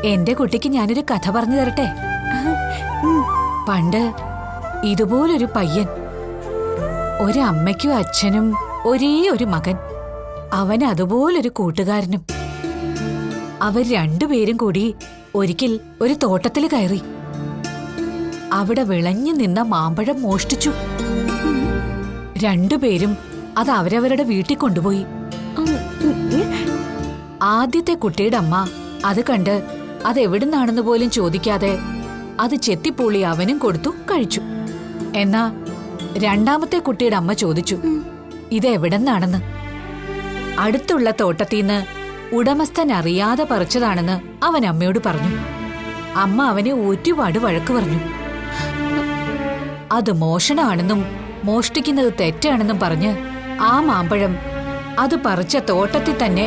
എന്റെ കുട്ടിക്ക് ഞാനൊരു കഥ പറഞ്ഞു തരട്ടെ. പണ്ട് ഇതുപോലൊരു പയ്യൻ, ഒരമ്മയ്ക്കും അച്ഛനും ഒരേ ഒരു മകൻ, അവൻ അതുപോലൊരു കൂട്ടുകാരനും. അവർ രണ്ടുപേരും കൂടി ഒരിക്കൽ ഒരു തോട്ടത്തിൽ കയറി. അവിടെ വിളഞ്ഞു നിന്ന മാമ്പഴം മോഷ്ടിച്ചു. രണ്ടുപേരും അത് അവരവരുടെ വീട്ടിൽ കൊണ്ടുപോയി. ആദ്യത്തെ കുട്ടിയുടെ അമ്മ അത് കണ്ട് അതെവിടുന്നാണെന്ന് പോലും ചോദിക്കാതെ അത് ചെത്തിപ്പൂളി അവനും കൊടുത്തു, കഴിച്ചു. എന്നാ രണ്ടാമത്തെ കുട്ടിയുടെ അമ്മ ചോദിച്ചു, ഇതെവിടെന്നാണെന്ന്. അടുത്തുള്ള തോട്ടത്തിന്ന് ഉടമസ്ഥൻ അറിയാതെ പറിച്ചതാണെന്ന് അവൻ അമ്മയോട് പറഞ്ഞു. അമ്മ അവനെ ഒരുപാട് വഴക്ക് പറഞ്ഞു. അത് മോഷണമാണെന്നും മോഷ്ടിക്കുന്നത് തെറ്റാണെന്നും പറഞ്ഞ് ആ മാമ്പഴം അത് പറിച്ച തോട്ടത്തിൽ തന്നെ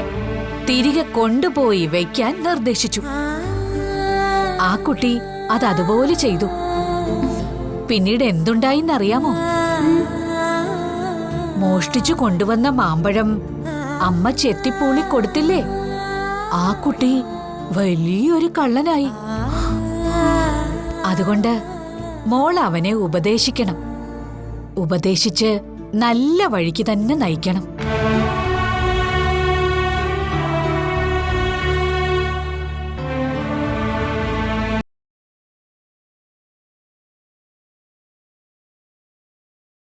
തിരികെ കൊണ്ടുപോയി വയ്ക്കാൻ നിർദ്ദേശിച്ചു. ആ കുട്ടി അത് അതുപോലെ ചെയ്തു. പിന്നീട് എന്തുണ്ടായിന്നറിയാമോ? മോഷ്ടിച്ചു കൊണ്ടുവന്ന മാമ്പഴം അമ്മ ചെത്തിപ്പൂളി കൊടുത്തില്ലേ, ആ കുട്ടി വലിയൊരു കള്ളനായി. അതുകൊണ്ട് മോൾ അവനെ ഉപദേശിക്കണം. ഉപദേശിച്ച് നല്ല വഴിക്ക് തന്നെ നയിക്കണം.